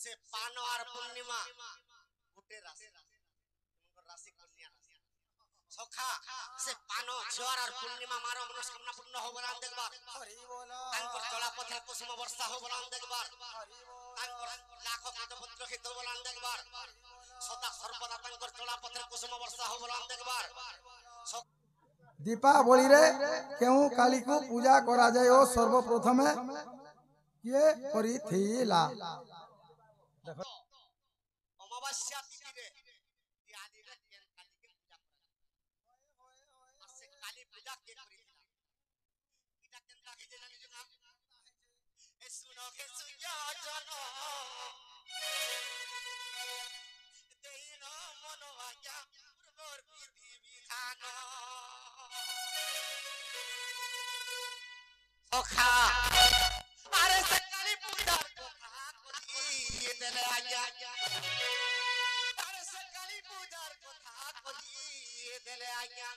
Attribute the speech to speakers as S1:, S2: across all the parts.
S1: से पानो और पूर्णिमा गुटे राशि राशि कन्या राशि सखा से पानो झोर और पूर्णिमा मारो मनोकामना पूर्ण हो बराम देखबार हरि बोल तांकर चला पथे कुसुम वर्षा हो बराम देखबार हरि बोल तांकर लाख कट पत्र खित बराम देखबार सदा सर्वदा तांकर चला पथे कुसुम वर्षा हो बराम देखबार
S2: दीपावली रे केउ काली को पूजा करा जाय ओ सर्वप्रथमे ये करिथिला देखो
S1: अमावास्या तिथि रे आदि रे काली के पूजा करा से काली पूजा के करिथिला इटा केनता कि जानि जना ए सुनो के सुया जनो देइन मन आज्ञा पूर्वर विधि विधान सखा अरे से काली पूजा कथा करी देले आज्ञा अरे से काली पूजा कथा करी देले आज्ञा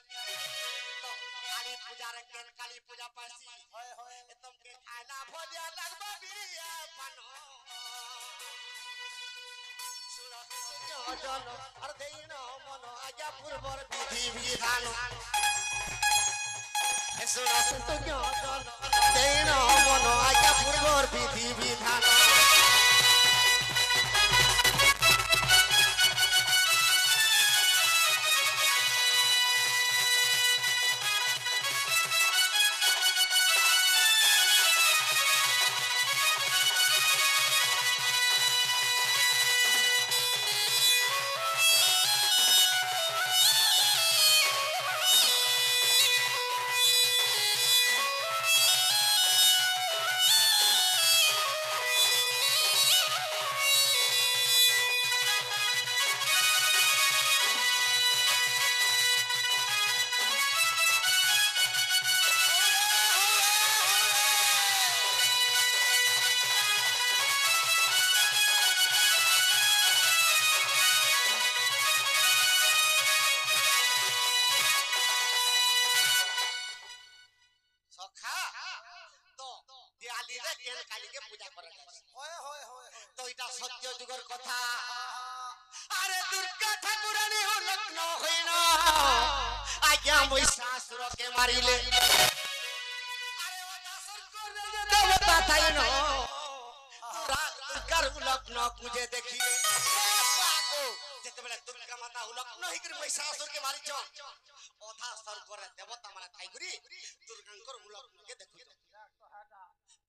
S1: तो काली पूजा रे केन काली पूजा पासी होय होय तुमके खाना भोजिया लगबा बिया बनो सुनो सुनो जनो अर देइन मन आज्ञा पूर्वर विधि विधान सुनो सुनो जनो देइन मन आज्ञा पूर्वर विधि विधान सत्य जुगर कथा अरे दुर्गा ठाकुरानी हो लग्न होइना आज्ञा महिषासुर के मारिले अरे वदासुर को देवता थाइनो दुर्गा लग्न कुजे देखिले बागो जेतेबेले दुर्गा माता लग्न हिकर महिषासुर के मारिछ अथा स्वर्ग रे देवता माने थाइगुरी दुर्गांकर लग्न के देखु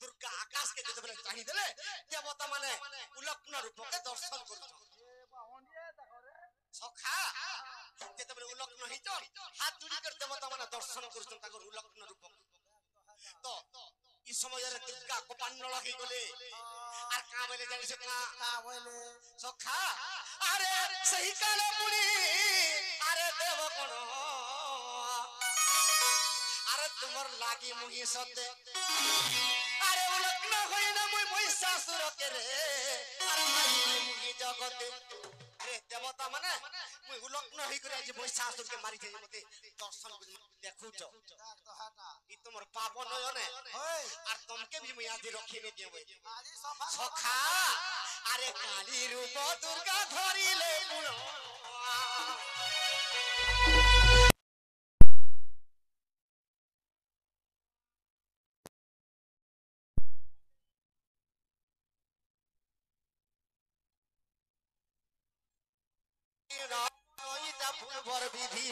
S1: दुर्गा आकाश के जेतेबेले चाहि देले देवता माने उलग्न रूप के दर्शन करू सखा जेतेबेले उलग्न हिच हाथ जोड़ी कर देवता माने दर्शन करू ताकर उलग्न रूप तो ई समय रे दुर्गा कोपान लगी गले आर का बोले जानि से का बोले सखा अरे सही काले पुरी अरे देव कोन अरे तुमर लागी मुही सते अरे उलग्न होइना मुई महिषासुर के रे अरे मुही जगते रे देवता माने मुई उलग्न होई करे जे महिषासुर के मारि जे मते दर्शन देखु छ ई तुमर पाप नयने आर तुमके भी मुई आदि रखी ने देबे सखा अरे काली रूप दुर्गा धरिले गुण पूर्वर विधि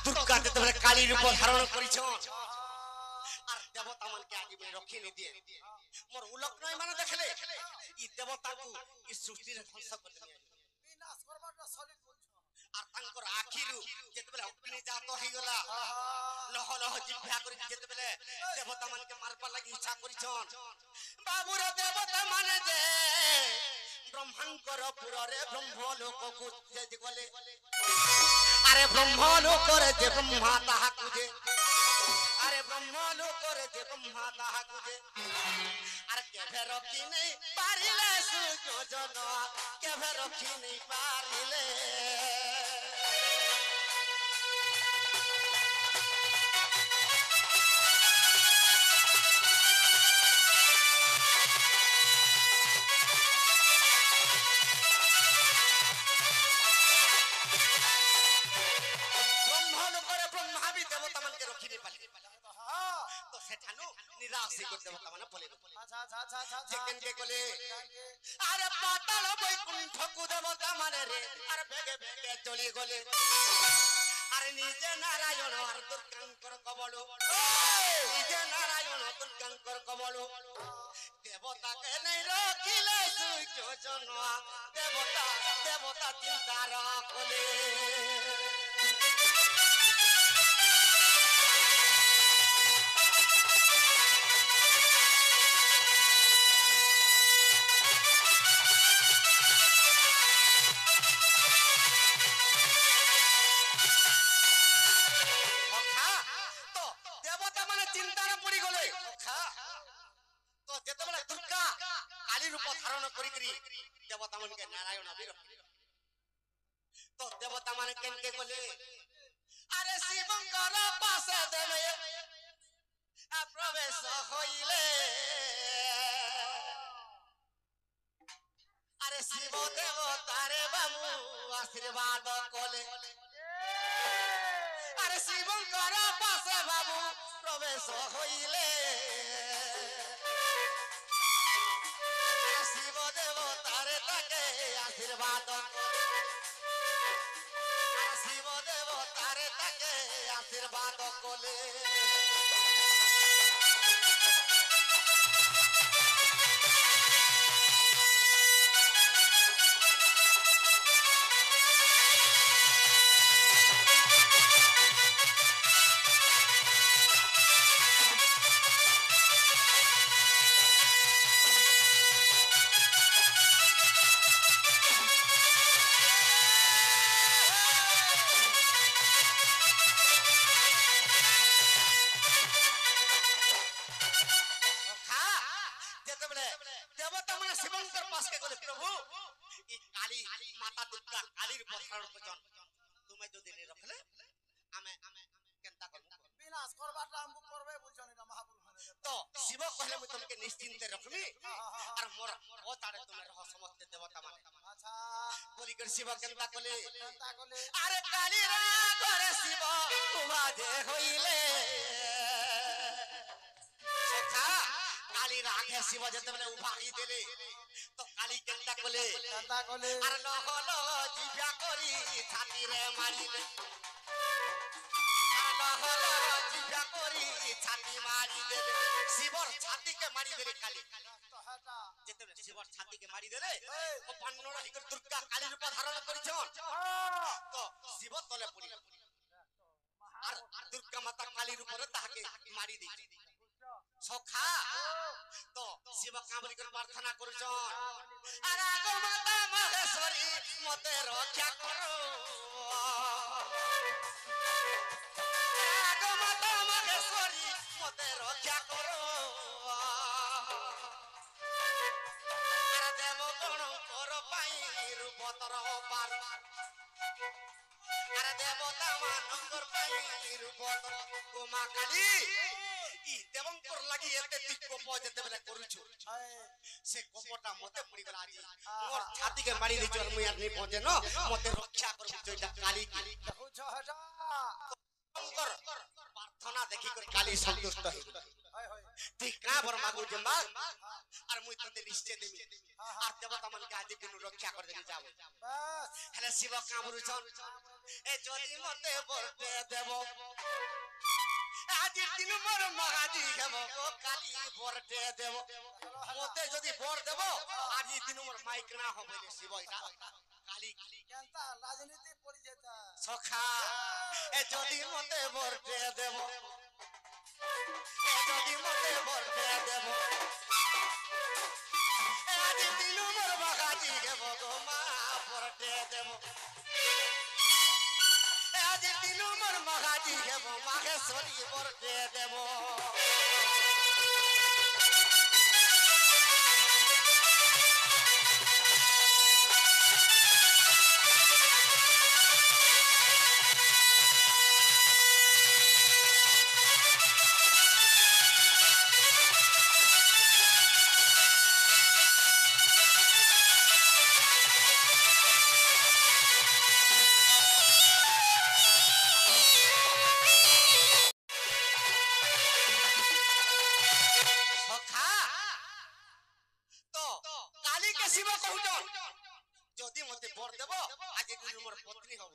S1: दुर्गा जेतेबेले काली रूप धारण करिछ आर देवता मन के ଲାଗି ମୁଁ ରଖି ନି ଦିଏ ମୋର ଉଲକ ନଇ ମାନେ ଦେଖିଲେ ଇ ଦେବତାକୁ ଇ ସୃଷ୍ଟିରେ ଧ୍ୱଂସ କରିଦେଲେ
S2: বিনাশ করবাটা সলিড বলছো
S1: আর তাঙ্কর আখিরু যেতেবেলে অগ্নি জাত হইগলা লহ লহ জিভ্যা করি যেতেবেলে দেবতা মানকে মারবার লাগি ইচ্ছা করিছন বাবুর দেবতা মানে যে ব্রহ্মাঙ্কর পুররে ব্রহ্ম লোককু যে গলে আরে ব্রহ্ম লোকরে যে ব্রহ্মা তাহাকু যে আরে ব্রহ্ম লোকরে যে ব্রহ্মা তাহাকু যে আর কেভে রক্ষি নেই পারিলে সুযোজন কেভে রক্ষি নেই পারিলে নিরাশি করতে দেবতা মানে পলে
S2: আচ্ছা আচ্ছা আচ্ছা আচ্ছা
S1: যেকেন কে কলে আরে পাতাল বৈকুণ্ঠ কু দেবতা মানে রে আর বেগে বেগে চলি গলে আরে নিজে নারায়ণ আর দুর্গাঙ্কর কবল নিজে নারায়ণ দুর্গাঙ্কর কবল দেবতাকে নেই রখিলে সুযোজন দেবতা দেবতা চিন্তার কলে দেবতা মানকে নারায়ণ অবির তো দেবতা মানে কেনকে গলে আরে শিবঙ্কর পাশে দেবে প্রবেশ হইলে আরে শিব দেবতারে বাবু আশীর্বাদ কলে আরে শিবঙ্কর পাশে বাবু প্রবেশ হইলে শিব দেবতারে তাকে আশীর্বাদ শিব দেবতারে তাকে আশীর্বাদ কলে তুমি যদি নি রখলে আমি কেনতা করব
S2: বিনাশ করবাটা আমকু করবে বুঝছো না মহাপুরুষ
S1: তো শিব কইলে মই তোমাকে নিশ্চিন্তে রাখবি আর মোর ও তারে তুমি রহ সমস্ত দেবতা মানে
S2: আচ্ছা
S1: বলি করে শিব কেনতা কলে
S2: কলে
S1: আরে কালী রা করে শিব উমা যে হইলে সখা কালী রাখে শিব যেতেবেলে উভাই দেলে তো কালী কেনতা কলে আর নহল জিভা করি ছাতিরে মারিলে আর নহল জিভা করি ছাতি মারি দেলে শিবর ছাতিকে মারি দেলে কালী যেতেবেলে শিবর ছাতিকে মারি দেলে ও পান্নরা হিকর দুর্গা কালী রূপ ধারণ করিছন তো শিব তলে পড়িল আর দুর্গা মাতা কালী রূপরে তাহাকে মারি দিছে সখা তো শিব কামরি করে প্রার্থনা করছন আর আগো মাতা মহেশ্বরী মতে রক্ষা করো আগো মাতা মহেশ্বরী মতে রক্ষা করো আর দেব কোন কর পাই রূপ তর পার আর দেবতা মানঙ্গর পাই রূপ তর গোমা কালী দেবঙ্কর লাগি এতে তুই কোপ যেতেবেলে করুছু সে কোপটা মতে পড়ি গলা আজি মোর ছাতিকে মারি দিছ আর মুই আর নি পৌঁছে ন মতে রক্ষা করবি জয়টা কালী কি
S2: দেখুছ হেটা
S1: দেবঙ্কর প্রার্থনা দেখি করে কালী সন্তুষ্ট হই তুই কা বর মাগু যে মাগ আর মুই তোতে নিশ্চয় দেমি আর দেবতা মানকে আজ দিন রক্ষা করে দেবি যাব হেলে শিব কামরুছন এ যদি মতে বলতে দেব আজ দিন মোর মহাজি হেব ও কালি বরতে দেব মতে যদি বর দেব আজ দিন মোর মাইক না হবে শিব এটা কালি
S2: কেনতা রাজনীতি পড়ি যেতা
S1: সখা এ যদি মতে বরতে দেব এ যদি মতে বরতে দেব আজ দিন মোর মহাজি হেব গো মা বরতে দেব আজ দিন মোর মহাজি হেব মাহেশ্বরী বরতে দেব সখা তো কালীকে শিব কহুছ যদি মতে বর দেব আজ দিন মোর পত্নী হব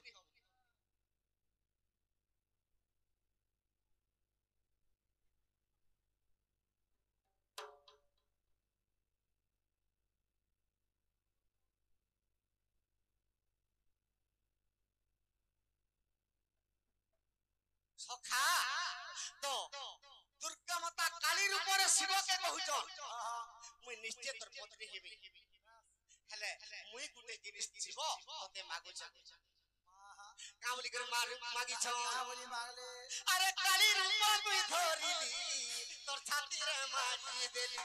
S1: সখা তো দুর্গা মাতা কালীর উপরে শিবকে কহুছ মুই নিশ্চয় তোর পত্নী হেবি হেলে মুই গুটে জিনিস শিব তোতে মাগুছ কামলি করে মাগিছ
S2: বলি মাগলে
S1: আরে কালীর রূপ মুই ধরিলি তোর ছাতিরে মারি দেলি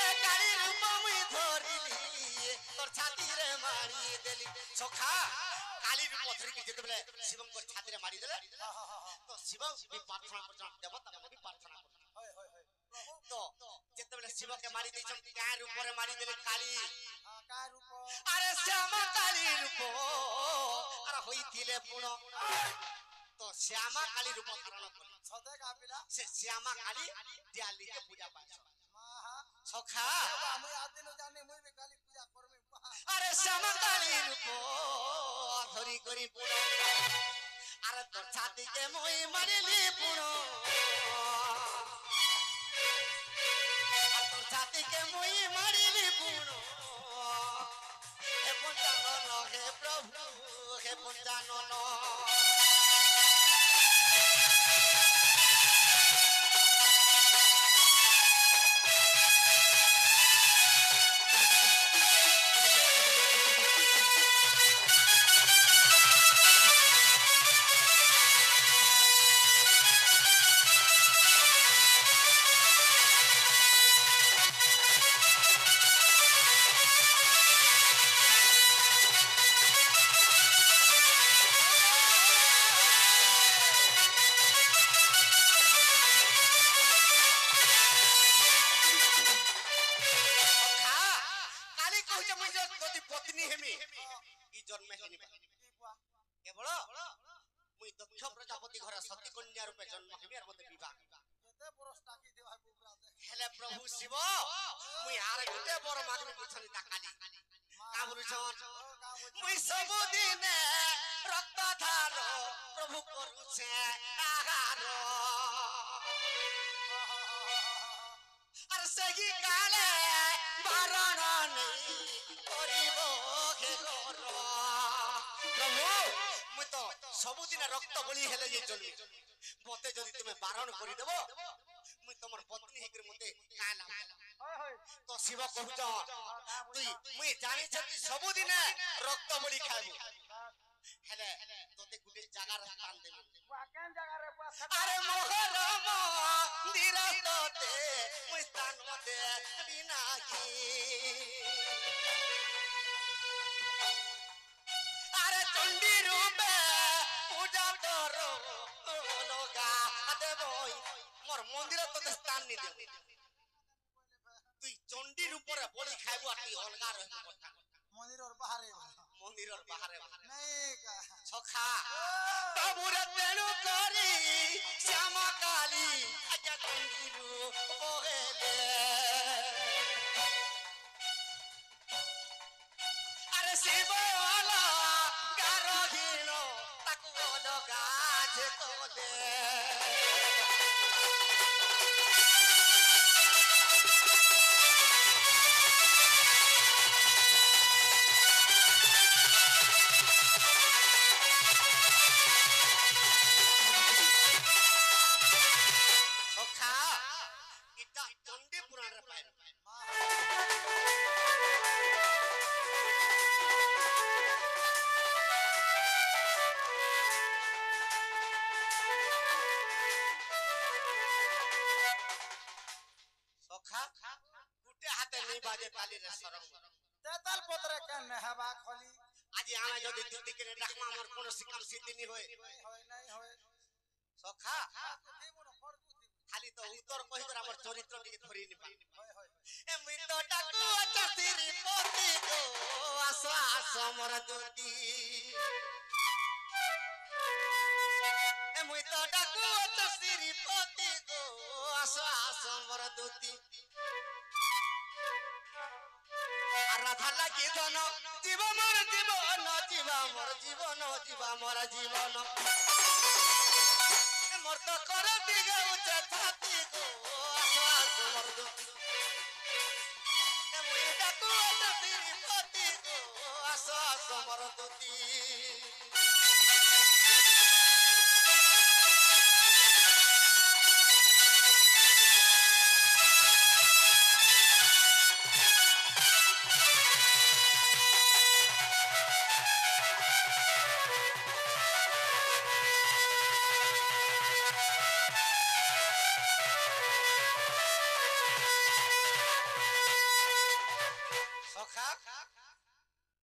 S1: এ কালীর রূপ মুই ধরিলি তোর ছাতিরে মারি দেলি সখা কালীর রূপ ধরিকি যেতেবেলে শিবঙ্কর ছাতিরে মারি দেলে তো শিব বি প্রার্থনা করছন দেবতা মানে বি প্রার্থনা করছন
S2: হয় হয় হয় প্রভু
S1: তো যেতেবেলে শিবকে মারি দিছন কার উপরে মারি দেলে কালী
S2: কা রূপ
S1: আরে শ্যামা কালী রূপ আর হইতিলে পুণ তো শ্যামা কালী রূপ ধারণ করি
S2: সদে কাপিলা
S1: সে শ্যামা কালী দিয়ালিতে পূজা পাইছ
S2: মাহা
S1: সখা
S2: আমি আদিন জানি মুই বি কালী পূজা করমি
S1: আরে শ্যামা কালী রূপ ধরি করি পুণ আরে তোর ছাতিকে মই মারিলি পুণ আর তোর ছাতিকে মই মারিলি পুণ হে পঞ্চানন হে প্রভু হে পঞ্চানন পত্নী হেমি ই জন্মে হেনিবা কেবল মুই দক্ষ প্রজাপতি ঘরে সতী কন্যা রূপে জন্ম হেমি আর মতে বিবাহ
S2: কেতে বরস টাকি দেবা বুবরা
S1: হেলে প্রভু শিব মুই আর গুটে বড় মাগনি বুঝনি তা কালী কামরুছন মুই ସବୁদিনে রক্ত ধার প্রভু করুছে আহার আর সেহি কালে বারণ নেই করিব হে ঘর প্রভু মুই তো ସବୁদিনে রক্ত বলি হেলে যে চলবি মতে যদি তুমি বারণ করি দেব মুই তোমার পত্নী হেকরে মতে কালা
S2: হয় হয়
S1: তো শিব কহুছ তুই মুই জানিছ তুই ସବୁদিনে রক্ত বলি খাইবু হেলে তোতে গুটে জাগার স্থান দেবি
S2: কেন জায়গা রে
S1: আরে মোহর মন্দির তোতে মুই স্থান দে বিনাকি আরে চণ্ডী রূপে পূজা কর লগা দেবই মোর মন্দিরে তোতে স্থান নি দেব তুই চণ্ডীর উপরে বলি খাইবু আর তুই অলগা রহিবু কথা
S2: মন্দিরর বাহারে
S1: মন্দিরের বাহারে
S2: नहीं का
S1: ছখা বাবুরে তেণু করি শ্যামা কালী আজ্ঞা তঙ্গিরু বগেলে আরে শিবলা গারহীন তাকু লগা যে কলে ছখা এটা চণ্ডী পুরাণের পাইবে সখা গুটে হাতে নেই বাজে তালিরে সরম
S2: तेतल पत्र के नहबा खोली
S1: আজি আমি যদি দুটি করে রাখমা আমার কোন শিকাম সিদ্ধি নি হয়
S2: होय नहीं होय
S1: সখা
S2: देबो न फड़ तू
S1: খালি তো উত্তর কই করে আমার চরিত্র টিকে ধরি নি পাই
S2: होय होय
S1: এমনি তো ডাকু চাতিরি পতি গো আসো আসো মোর দুতি এমনি তো ডাকু চাতিরি পতি গো আসো আসো মোর দুতি রাধা লাগি ধন জীব মোর জীবন জীবা মোর জীবন জীবা মোর জীবন মোর তো করে দিগে উচ্চ থাকি গো আসো আসো মোর দুতি এমনি ডাকু চাতিরি পতি গো আসো আসো মোর দুতি সখা